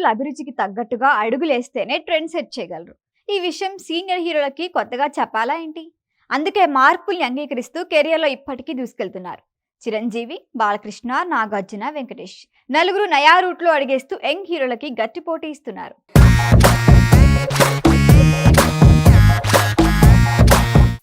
ప్రేక్షకుల అభిరుచికి తగ్గట్టుగా అడుగులేస్తేనే ట్రెండ్ సెట్ చేయగలరు. ఈ విషయం సీనియర్ హీరోలకి కొత్తగా చెప్పాలా ఏంటి? అందుకే మార్పుల్ని అంగీకరిస్తూ కెరియర్లో ఇప్పటికీ దూసుకెళ్తున్నారు. చిరంజీవి, బాలకృష్ణ, నాగార్జున, వెంకటేష్ నలుగురు నయా రూట్లో అడిగేస్తూ యంగ్ హీరోలకి గట్టి పోటీ ఇస్తున్నారు.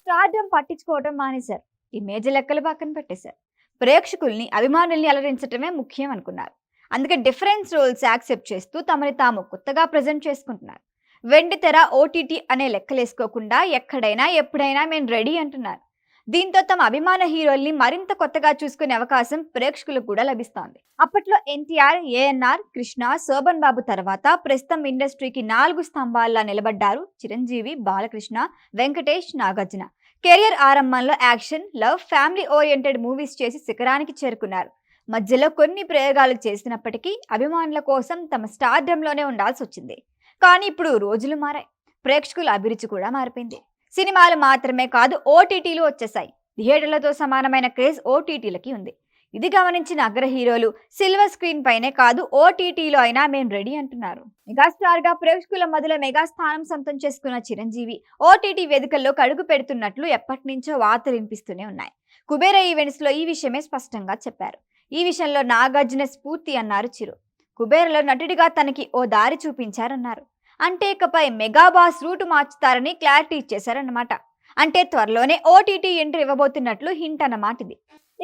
స్టార్డమ్ పట్టించుకోవడం మానేశారు. ఈ మేజర్ లెక్కలు పక్కన పెట్టేశారు. ప్రేక్షకుల్ని, అభిమానుల్ని అలరించడమే ముఖ్యం అనుకున్నారు. అందుకే డిఫరెన్స్ రోల్స్ యాక్సెప్ట్ చేస్తూ తమని తాము కొత్తగా ప్రజెంట్ చేసుకుంటున్నారు. వెండి తెర, ఓటీటీ అనే లెక్కలేసుకోకుండా ఎక్కడైనా ఎప్పుడైనా మేము రెడీ అంటున్నారు. దీంతో తమ అభిమాన హీరోల్ని మరింత కొత్తగా చూసుకునే అవకాశం ప్రేక్షకులకు కూడా లభిస్తోంది. అప్పట్లో ఎన్టీఆర్, ఏఎన్ఆర్, కృష్ణ, శోభన్ బాబు తర్వాత ప్రస్తుతం ఇండస్ట్రీకి 4 స్తంభాల్లా నిలబడ్డారు చిరంజీవి, బాలకృష్ణ, వెంకటేష్, నాగార్జున. కెరియర్ ఆరంభంలో action, love, family oriented movies చేసి శిఖరానికి చేరుకున్నారు. మధ్యలో కొన్ని ప్రయోగాలు చేసినప్పటికీ అభిమానుల కోసం తమ స్టార్డంలోనే ఉండాల్సి వచ్చింది. కానీ ఇప్పుడు రోజులు మారాయి. ప్రేక్షకుల అభిరుచి కూడా మారిపోయింది. సినిమాలు మాత్రమే కాదు, ఓటీటీలు వచ్చేసాయి. థియేటర్లతో సమానమైన క్రేజ్ ఓటీటీలకి ఉంది. ఇది గమనించిన అగ్ర హీరోలు సిల్వర్ స్క్రీన్ పైనే కాదు, ఓటీటీలో అయినా మేము రెడీ అంటున్నారు. మెగాస్టార్ గా ప్రేక్షకుల మధ్యలో మెగా స్థానం సొంతం చేసుకున్న చిరంజీవి ఓటీటీ వేదికల్లో కడుగు పెడుతున్నట్లు ఎప్పటి నుంచో వార్తలు వినిపిస్తూనే ఉన్నాయి. కుబేర ఈవెంట్స్ లో ఈ విషయమే స్పష్టంగా చెప్పారు. ఈ విషయంలో నాగార్జున స్ఫూర్తి అన్నారు చిరు. కుబేరలో నటుడిగా తనకి ఓ దారి చూపించారన్నారు. అంటే ఇకపై మెగాబాస్ రూటు మార్చుతారని క్లారిటీ ఇచ్చేశారన్నమాట. అంటే త్వరలోనే ఓటీటీ ఎంట్రీ ఇవ్వబోతున్నట్లు హింట్ అన్నమాట ఇది.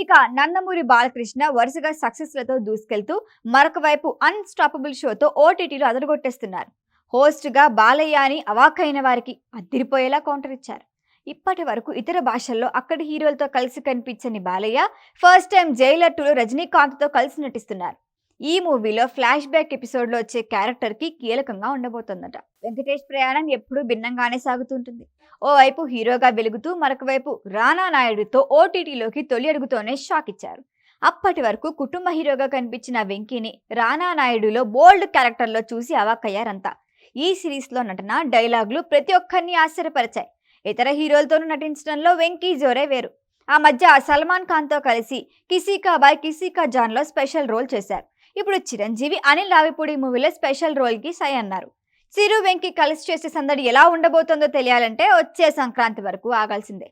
ఇక నందమూరి బాలకృష్ణ వరుసగా సక్సెస్లతో దూసుకెళ్తూ మరొక వైపు అన్స్టాపబుల్ షోతో ఓటీటీలో అదరగొట్టేస్తున్నారు. హోస్ట్గా బాలయ్య అని అవాక్కైన వారికి అదిరిపోయేలా కౌంటర్ ఇచ్చారు. ఇప్పటి వరకు ఇతర భాషల్లో అక్కడి హీరోలతో కలిసి కనిపించని బాలయ్య ఫస్ట్ టైం జైలర్ 2లో రజనీకాంత్తో కలిసి నటిస్తున్నారు. ఈ మూవీలో ఫ్లాష్ బ్యాక్ ఎపిసోడ్లో వచ్చే క్యారెక్టర్కి కీలకంగా ఉండబోతోందట. వెంకటేష్ ప్రయాణం ఎప్పుడూ భిన్నంగానే సాగుతుంటుంది. ఓవైపు హీరోగా వెలుగుతూ మరొక వైపు రానా నాయుడుతో ఓటీటీలోకి తొలి అడుగుతోనే షాక్ ఇచ్చారు. అప్పటి వరకు కుటుంబ హీరోగా కనిపించిన వెంకీని రానా నాయుడులో బోల్డ్ క్యారెక్టర్లో చూసి అవాక్కయ్యారంతా. ఈ సిరీస్లో నటన, డైలాగులు ప్రతి ఒక్కరిని ఆశ్చర్యపరిచాయి. ఇతర హీరోలతోనూ నటించడంలో వెంకీ జోరే వేరు. ఆ మధ్య సల్మాన్ ఖాన్తో కలిసి కిసీ కా బాయ్ కిసీ కా జాన్లో స్పెషల్ రోల్ చేశారు. ఇప్పుడు చిరంజీవి అనిల్ రావిపూడి మూవీలో స్పెషల్ రోల్కి సై అన్నారు. చిరు, వెంకీ కలిసి చేసే సందడి ఎలా ఉండబోతుందో తెలియాలంటే వచ్చే సంక్రాంతి వరకు ఆగాల్సిందే.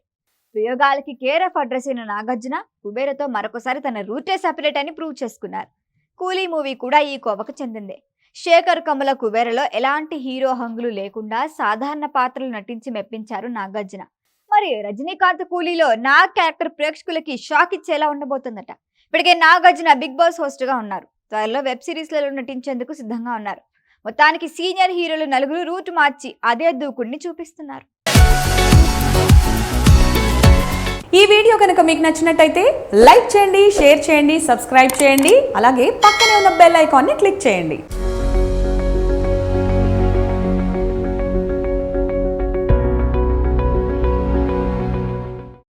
ప్రయోగాలకి కేర్ ఆఫ్ అడ్రస్ అయిన నాగార్జున కుబేరతో మరొకసారి తన రూటే సెపరేట్ అని ప్రూవ్ చేసుకున్నారు. కూలీ మూవీ కూడా ఈ కోవకు చెందిందే. శేఖర్ కమల కుబేరలో ఎలాంటి హీరో హంగులు లేకుండా సాధారణ పాత్రలు నటించి మెప్పించారు నాగార్జున. మరి రజనీకాంత్ కూలీలో నా క్యారెక్టర్ ప్రేక్షకులకి షాక్ ఇచ్చేలా ఉండబోతుందట. ఇప్పటికే నాగార్జున బిగ్ బాస్ హోస్ట్గా ఉన్నారు. త్వరలో వెబ్ సిరీస్లలో నటించేందుకు సిద్ధంగా ఉన్నారు. మొత్తానికి సీనియర్ హీరోలు నలుగురు రూట్ మార్చి అదే దూకుడిని చూపిస్తున్నారు. ఈ వీడియో కనుక మీకు నచ్చినట్టయితే లైక్ చేయండి, షేర్ చేయండి, సబ్స్క్రైబ్ చేయండి. అలాగే పక్కనే ఉన్న బెల్ ఐకాన్ని క్లిక్ చేయండి.